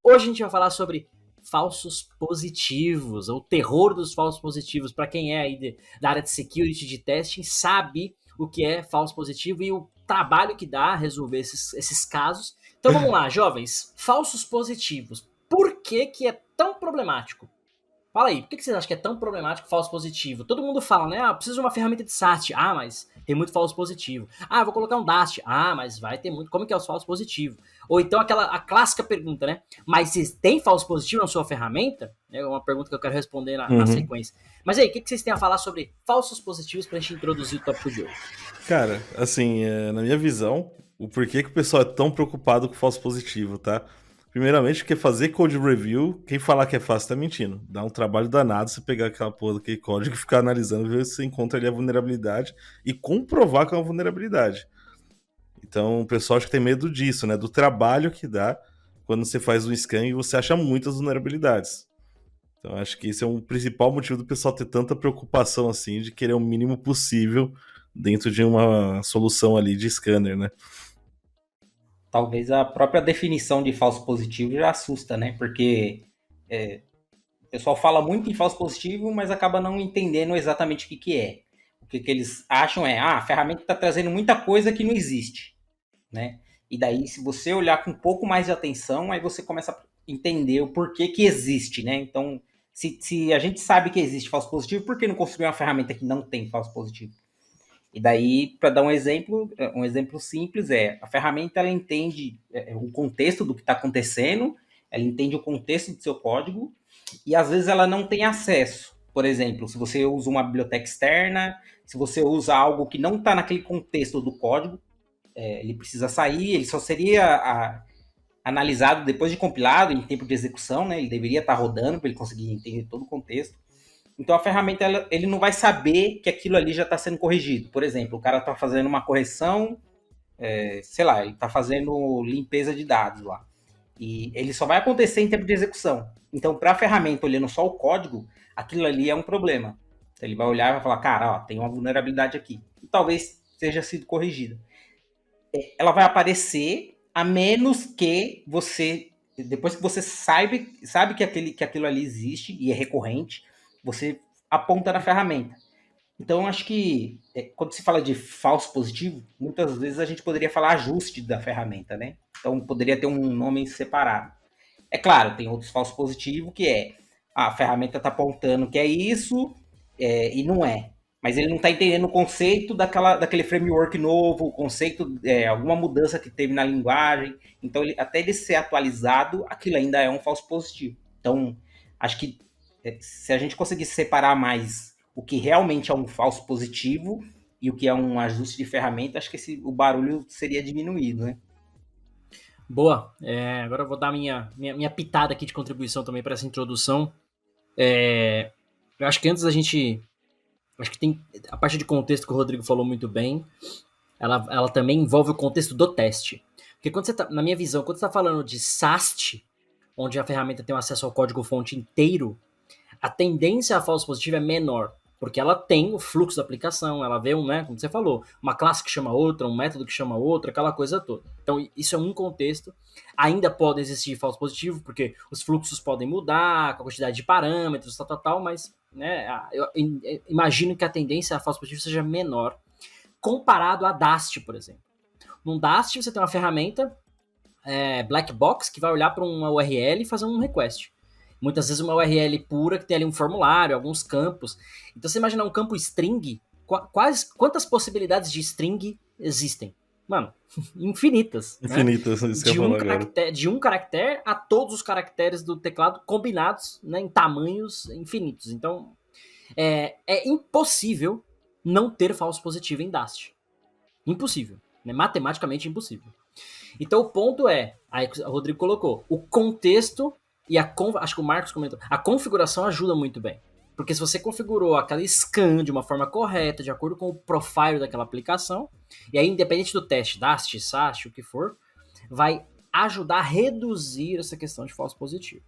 Hoje a gente vai falar sobre falsos positivos, ou terror dos falsos positivos. Para quem é aí da área de security, de testing, sabe o que é falso positivo e o trabalho que dá resolver esses casos. Então vamos lá, jovens. Falsos positivos. Por que é tão problemático? Fala aí, por que vocês acham que é tão problemático falso positivo? Todo mundo fala, né? Preciso de uma ferramenta de SAST. Mas tem muito falso positivo. Vou colocar um DAST. Mas vai ter muito. Como que é os falsos positivos? Ou então a clássica pergunta, né? Mas vocês têm falso positivo na sua ferramenta? É uma pergunta que eu quero responder na sequência. Mas aí, o que vocês têm a falar sobre falsos positivos pra gente introduzir o tópico de hoje? Cara, assim, na minha visão, o porquê que o pessoal é tão preocupado com falso positivo, tá? Primeiramente, porque fazer code review, quem falar que é fácil tá mentindo. Dá um trabalho danado você pegar aquela porra daquele código e ficar analisando, ver se você encontra ali a vulnerabilidade e comprovar que é uma vulnerabilidade. Então, o pessoal acho que tem medo disso, né? Do trabalho que dá quando você faz um scan e você acha muitas vulnerabilidades. Então, acho que esse é um principal motivo do pessoal ter tanta preocupação assim de querer o mínimo possível dentro de uma solução ali de scanner, né? Talvez a própria definição de falso positivo já assusta, né? Porque o pessoal fala muito em falso positivo, mas acaba não entendendo exatamente o que é. O que eles acham a ferramenta está trazendo muita coisa que não existe, né? E daí, se você olhar com um pouco mais de atenção, aí você começa a entender o porquê que existe, né? Então, se a gente sabe que existe falso positivo, por que não construir uma ferramenta que não tem falso positivo? E daí, para dar um exemplo simples a ferramenta ela entende o contexto do que está acontecendo, ela entende o contexto do seu código e às vezes ela não tem acesso. Por exemplo, se você usa uma biblioteca externa, se você usa algo que não está naquele contexto do código, ele precisa sair, ele só seria analisado depois de compilado, em tempo de execução, né? Ele deveria estar rodando para ele conseguir entender todo o contexto. Então a ferramenta ele não vai saber que aquilo ali já está sendo corrigido. Por exemplo, o cara está fazendo uma correção, sei lá, ele está fazendo limpeza de dados lá. E ele só vai acontecer em tempo de execução. Então, para a ferramenta, olhando só o código, aquilo ali é um problema. Então, ele vai olhar e vai falar, cara, tem uma vulnerabilidade aqui. E talvez seja sido corrigida. Ela vai aparecer a menos que você, depois que você sabe que aquilo ali existe e é recorrente, você aponta na ferramenta. Então, acho que quando se fala de falso positivo, muitas vezes a gente poderia falar ajuste da ferramenta, né? Então, poderia ter um nome separado. É claro, tem outros falsos positivos que a ferramenta está apontando que é isso e não é. Mas ele não está entendendo o conceito daquele framework novo, o conceito, alguma mudança que teve na linguagem. Então, até ele ser atualizado, aquilo ainda é um falso positivo. Então, acho que se a gente conseguisse separar mais o que realmente é um falso positivo e o que é um ajuste de ferramenta, acho que o barulho seria diminuído, né? Boa. Agora eu vou dar minha pitada aqui de contribuição também para essa introdução. Eu acho que antes da gente... Acho que tem a parte de contexto que o Rodrigo falou muito bem. Ela também envolve o contexto do teste. Porque quando você tá, na minha visão, quando você está falando de SAST, onde a ferramenta tem um acesso ao código-fonte inteiro, a tendência a falso positivo é menor. Porque ela tem o fluxo da aplicação, ela vê né, como você falou, uma classe que chama outra, um método que chama outra, aquela coisa toda. Então, isso é um contexto. Ainda pode existir falso positivo, porque os fluxos podem mudar, com a quantidade de parâmetros, tal, mas né, eu imagino que a tendência a falso positivo seja menor comparado a Dast, por exemplo. Num Dast, você tem uma ferramenta black box que vai olhar para uma URL e fazer um request. Muitas vezes uma URL pura que tem ali um formulário, alguns campos. Então você imagina um campo string, quantas possibilidades de string existem? Mano, infinitas. Infinitas, Né? isso que eu ia falar agora. De um caractere a todos os caracteres do teclado combinados, né, em tamanhos infinitos. Então é impossível não ter falso positivo em Dast. Impossível. Né? Matematicamente impossível. Então o ponto aí o Rodrigo colocou, o contexto e acho que o Marcos comentou, a configuração ajuda muito bem. Porque se você configurou aquela scan de uma forma correta, de acordo com o profile daquela aplicação, e aí independente do teste, DAST, SAST, o que for, vai ajudar a reduzir essa questão de falso positivo.